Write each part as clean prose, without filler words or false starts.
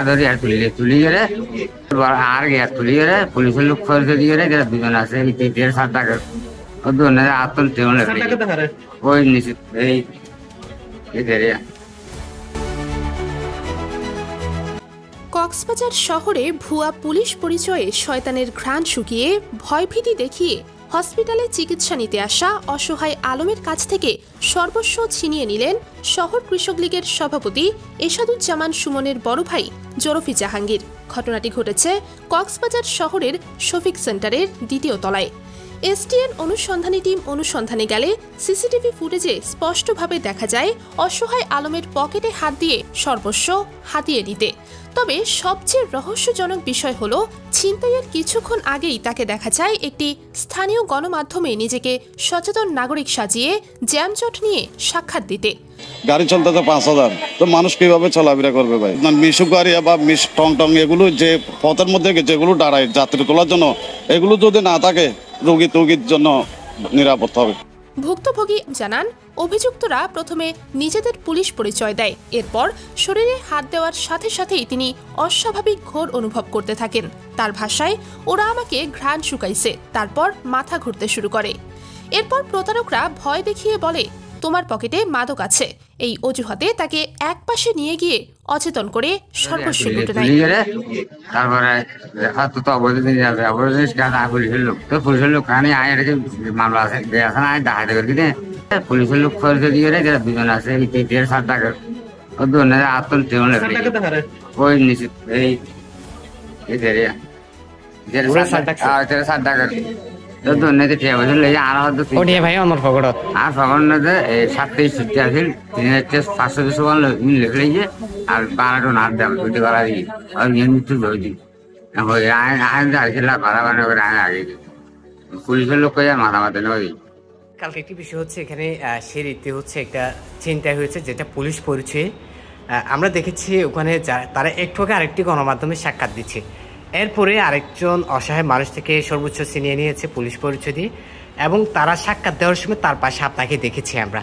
ধরে আর তুলি গেলে আর গিয়ে তুলি গেলে পুলিশের লোক খরচ দিয়ে গেলে দুজন আছে 7 টাকা দুজনের আতন ট্রেন ওই নিশ্চিত এই কক্সবাজার শহরে ভুয়া পুলিশ পরিচয়ে শয়তানের ঘ্রাণ শুকিয়ে ভয়ভীতি দেখিয়ে হসপিটালে চিকিৎসা নিতে আসা অসহায় আলমের কাছ থেকে সর্বস্ব ছিনিয়ে নিলেন শহর কৃষক লীগের সভাপতি এসাদুজ্জামান সুমনের বড় ভাই জরফি জাহাঙ্গীর। ঘটনাটি ঘটেছে কক্সবাজার শহরের শফিক সেন্টারের 2য় তলায়। এসটিএন অনুসন্ধানী টিম অনুসন্ধানে গেলে সিসিটিভি ফুটেজে স্পষ্টভাবে দেখা যায় অসহায় আলমের পকেটে হাত দিয়ে সর্বস্ব হাতিয়ে নিতে। তবে সবচেয়ে রহস্যজনক বিষয় হলো ছিনতাইয়ের কিছুক্ষণ আগেই তাকে দেখা যায় একটি স্থানীয় গণমাধ্যমে নিজেকে সচেতন নাগরিক সাজিয়ে জ্যামজট নিয়ে সাক্ষাৎ দিতে। গাড়ি চলতে তো 5000, তো মানুষ কিভাবে চলাফেরা করবে ভাই? মিশু গাড়ি বা টং এগুলো যে পথের মধ্যে যেগুলো দাঁড়ায় যাত্রী তোলার জন্য, এগুলো যদি না থাকে রোগীর জন্য নিরাপদ হবে। ভুক্তভোগী জানান অভিযুক্তরা প্রথমে নিজেদের পুলিশ পরিচয় দেয়, এরপর শরীরে হাত দেওয়ার সাথে সাথেই তিনি অস্বাভাবিক ঘোর অনুভব করতে থাকেন। তার ভাষায়, ওরা আমাকে ঘ্রাণ শুকাইছে, তারপর মাথা ঘুরতে শুরু করে। এরপর প্রতারকরা ভয় দেখিয়ে বলে তোমার পকেটে মাদক আছে, এই অজুহাতে তাকে একপাশে নিয়ে গিয়ে অচেতন করে সর্বস্ব লুটে নেয়। তারপরে পুলিশের লোক মামলা আছে পুলিশের লোক খরচ দিয়ে যারা দুজন আছে 7 টাকা দুজনের আতন ট্রেন ওই নিশ্চিত এই 7 টাকা পুলিশের লোক মাথা মাথা নেই। কালকে একটি বিষয় হচ্ছে এখানে সিঁড়িতে হচ্ছে একটা ছিনতাই হয়েছে, যেটা পুলিশ পরিচয়ে আমরা দেখেছি। ওখানে তারা একটু আগে আরেকটি গণমাধ্যমে সাক্ষাৎ দিচ্ছে, এরপরে আরেকজন অসহায় মানুষ থেকে সর্বোচ্চ ছিনিয়ে নিয়েছে পুলিশ পরিচয় দিয়ে, এবং তারা সাক্ষাৎ দেওয়ার সময় তার পাশে আপনাকে দেখেছি আমরা।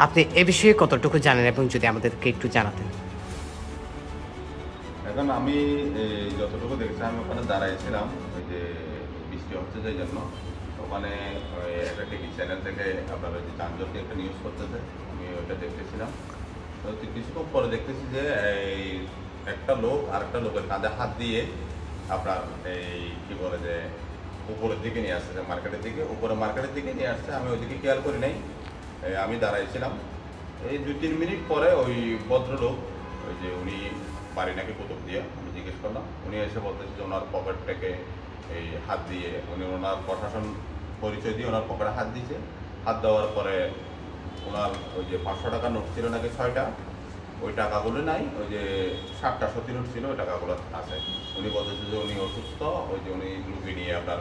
আপনি এ বিষয়ে কতটুকু জানেন এবং যদি আমাদেরকে একটু জানাতেন। এখন আমি যতটুকু দেখছি, আমি ওখানে দাঁড়াইছিলাম ওই যে বৃষ্টি হচ্ছে সেই জন্য, ওখানে একটা টিভি চ্যানেল থেকে আপনার ওই যে যানজটে একটা নিউজ করতেছে, আমি ওইটা দেখতেছিলাম। তো কিছুক্ষণ পরে দেখতেছি যে এই একটা লোক আরেকটা লোকের কাঁধে হাত দিয়ে আপনার এই কি বলে যে উপরের দিকে নিয়ে আসছে, মার্কেটের দিকে, উপরে মার্কেটের দিকে নিয়ে আসছে। আমি ওইদিকে খেয়াল করি নাই, আমি দাঁড়াইছিলাম। এই 2-3 মিনিট পরে ওই ভদ্রলোক, ওই যে উনি বাড়ি নাকি কুতুব দিয়ে, আমি জিজ্ঞেস করলাম, উনি এসে বলতেছে যে ওনার পকেট থেকে এই হাত দিয়ে উনি ওনার প্রশাসন পরিচয় দিয়ে ওনার পকেটে হাত দিয়েছে। হাত দেওয়ার পরে ওনার ওই যে 500 টাকার নোট ছিল নাকি 6টা, ওই টাকাগুলো নাই, ওই যে 7টা সত্যি নোট ছিল, ওই টাকাগুলো আছে। উনি বলতেছে যে উনি অসুস্থ, ওই যে উনি রুগী নিয়ে আপনার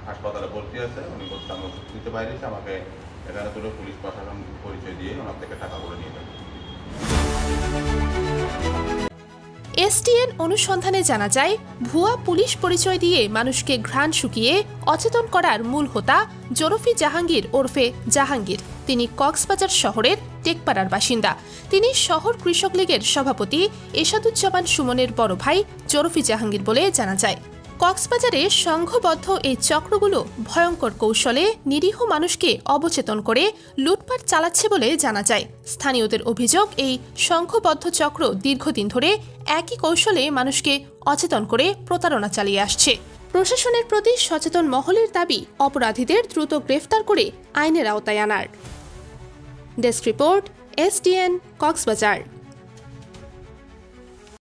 হাসপাতালে ভর্তি আছে। উনি বলছে আমি ওষুধ দিতে পারিস, আমাকে এখানে তুলে পুলিশ প্রশাসন পরিচয় দিয়ে ওনার থেকে টাকাগুলো নিয়ে যাবে। এসটিএন অনুসন্ধানে জানা যায় ভুয়া পুলিশ পরিচয় দিয়ে মানুষকে ঘ্রাণ শুকিয়ে অচেতন করার মূল হোতা জরফি জাহাঙ্গীর ওরফে জাহাঙ্গীর। তিনি কক্সবাজার শহরের টেকপাড়ার বাসিন্দা। তিনি শহর কৃষক লীগের সভাপতি এসাদুজ্জামান সুমনের বড় ভাই জরফি জাহাঙ্গীর বলে জানা যায়। কক্সবাজারে সংঘবদ্ধ এই চক্রগুলো ভয়ঙ্কর কৌশলে নিরীহ মানুষকে অবচেতন করে লুটপাট চালাচ্ছে বলে জানা যায়। স্থানীয়দের অভিযোগ, এই সংঘবদ্ধ চক্র দীর্ঘদিন ধরে একই কৌশলে মানুষকে অচেতন করে প্রতারণা চালিয়ে আসছে। প্রশাসনের প্রতি সচেতন মহলের দাবি অপরাধীদের দ্রুত গ্রেফতার করে আইনের আওতায় আনার। Desk report, STN, Cox's Bazar.